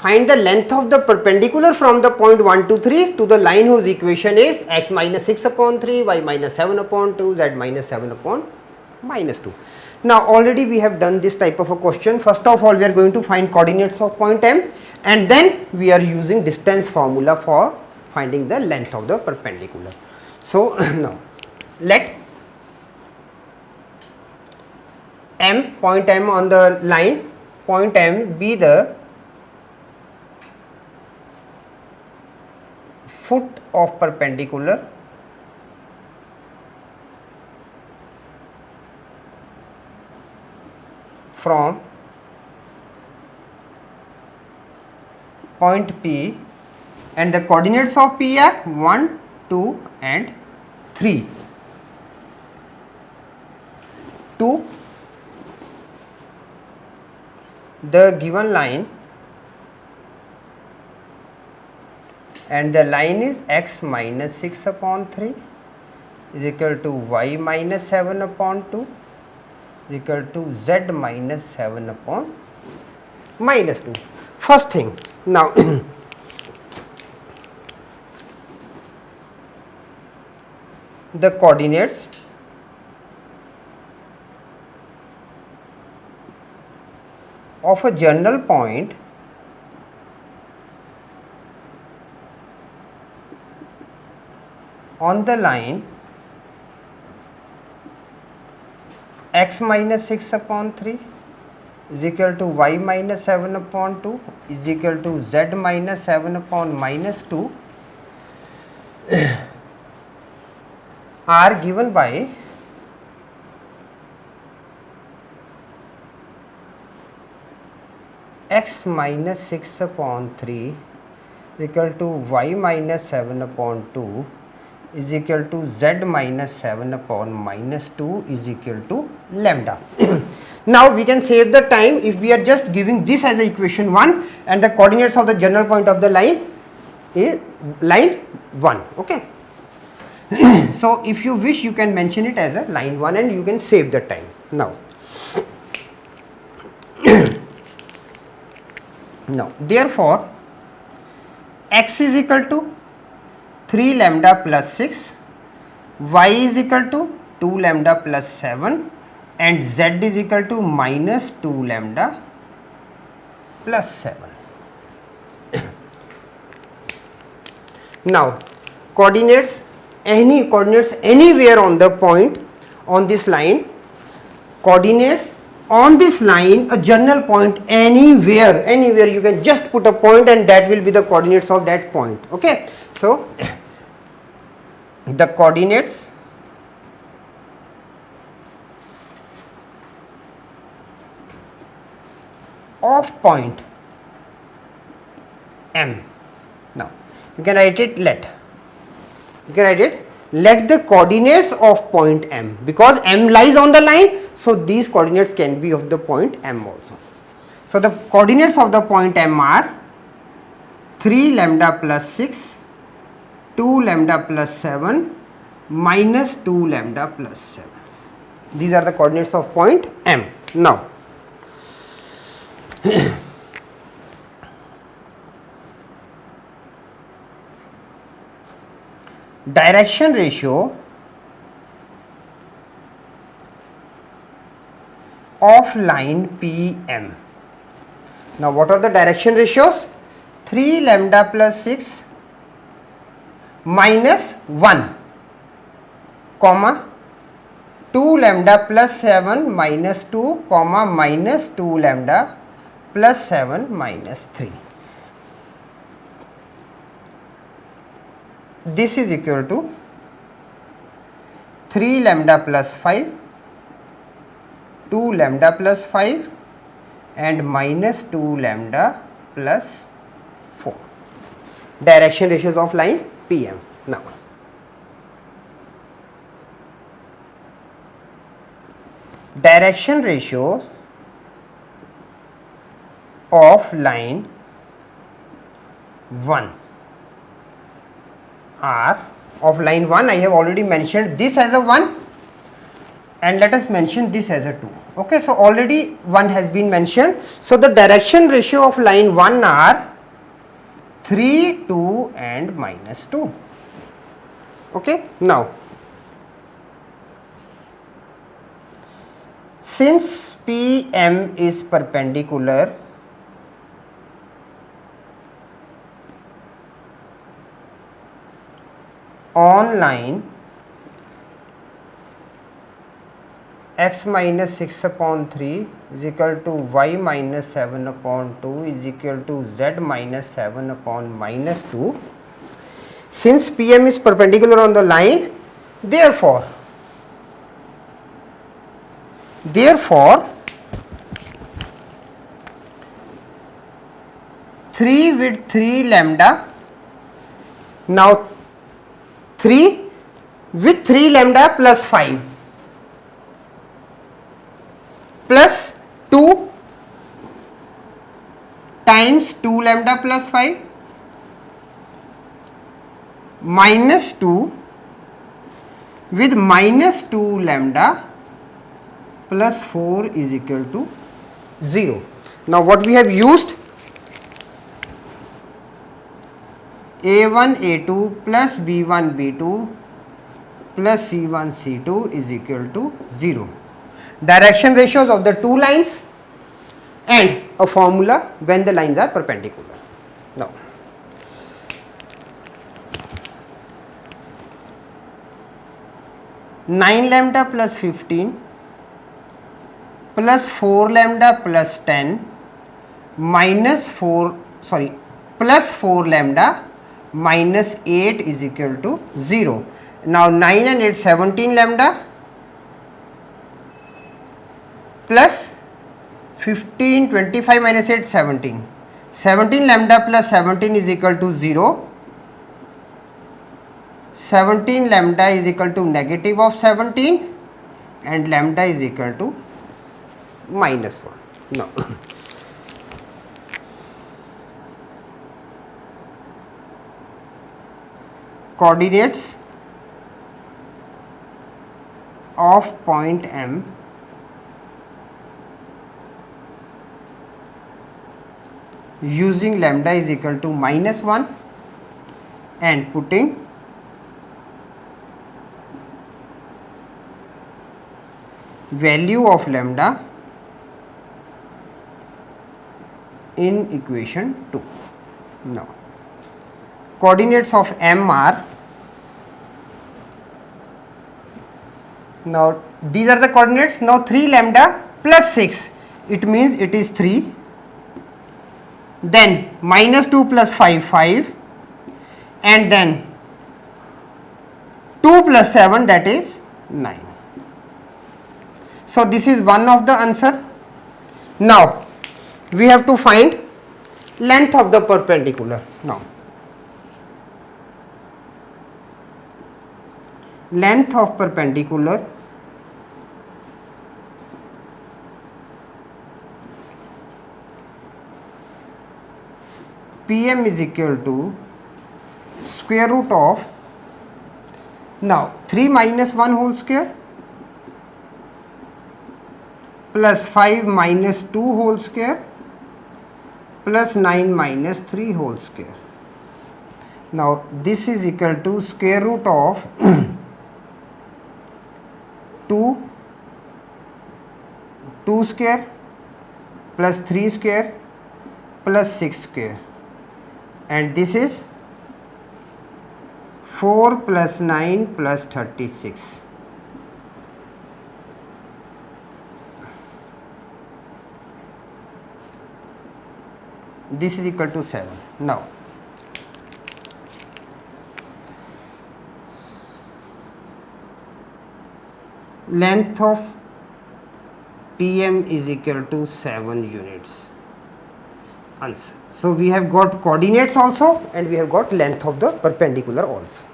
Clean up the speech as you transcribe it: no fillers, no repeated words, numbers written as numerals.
find the length of the perpendicular from the point 1 to 3 to the line whose equation is x minus 6 upon 3, y minus 7 upon 2, z minus 7 upon minus 2. Now already we have done this type of a question. First of all, we are going to find coordinates of point M, and then we are using distance formula for finding the length of the perpendicular. So now let M, point M on the line, point M be the foot of perpendicular from point P, and the coordinates of P are 1, 2 and 3 to the given line, and the line is x minus 6 upon 3 is equal to y minus 7 upon 2 is equal to z minus 7 upon minus 2. First thing, now the coordinates of a general point on the line x minus 6 upon 3 is equal to y minus 7 upon 2 is equal to z minus 7 upon minus 2 are given by x minus 6 upon 3 is equal to y minus 7 upon 2 is equal to z minus 7 upon minus 2 is equal to lambda. Now we can save the time if we are just giving this as a equation 1 and the coordinates of the general point of the line is line 1. Okay. So if you wish, you can mention it as a line 1 and you can save the time. Now therefore x is equal to 3 lambda plus 6, y is equal to 2 lambda plus 7 and z is equal to minus 2 lambda plus 7. Now coordinates anywhere on the point on this line, coordinates on this line, a general point anywhere you can just put a point and that will be the coordinates of that point. Okay. So the coordinates of point M. Now you can write it let the coordinates of point M, because M lies on the line, so these coordinates can be of the point M also. So the coordinates of the point M are 3 lambda plus 6, 2 lambda plus 7, minus 2 lambda plus 7. These are the coordinates of point M. Now direction ratio of line PM. Now what are the direction ratios? 3 lambda plus 6 minus 1 comma 2 lambda plus 7 minus 2 comma minus 2 lambda plus 7 minus 3. This is equal to 3 lambda plus 5, 2 lambda plus 5 and minus 2 lambda plus 4. Direction ratios of line PM. Now direction ratios of line 1 are, of line 1 I have already mentioned this as a 1 and let us mention this as a 2. Okay, so already 1 has been mentioned. So the direction ratio of line 1 are 3, 2 and minus 2. Okay, now since PM is perpendicular on line x minus 6 upon 3 is equal to y minus 7 upon 2 is equal to z minus 7 upon minus 2. Since PM is perpendicular on the line, therefore 3 with 3 lambda, now 3 with 3 lambda plus 5 plus 2 times 2 lambda plus 5 minus 2 with minus 2 lambda plus 4 is equal to 0. Now what we have used? A1 A2 plus B1 B2 plus C1 C2 is equal to 0. Direction ratios of the two lines and a formula when the lines are perpendicular. Now, nine lambda plus 15 plus 4 lambda plus 10 minus plus 4 lambda minus 8 is equal to 0. Now 9 and 8 17 lambda plus 15 25 minus 8 17. 17 lambda plus 17 is equal to 0. 17 lambda is equal to negative of 17 and lambda is equal to minus 1. Now coordinates of point M using lambda is equal to minus 1 and putting value of lambda in equation 2. Now coordinates of M are, now these are the coordinates. Now 3 lambda plus 6, it means it is 3, then minus 2 plus 5 5 and then 2 plus 7, that is 9. So this is one of the answer. Now we have to find length of the perpendicular. Now length of perpendicular PM is equal to square root of, now 3 minus 1 whole square plus 5 minus 2 whole square plus 9 minus 3 whole square. Now this is equal to square root of 2 square plus 3 square plus 6 square, and this is 4 plus 9 plus 36. This is equal to 7. Now length of PM is equal to 7 units. Answer. So we have got coordinates also and we have got length of the perpendicular also.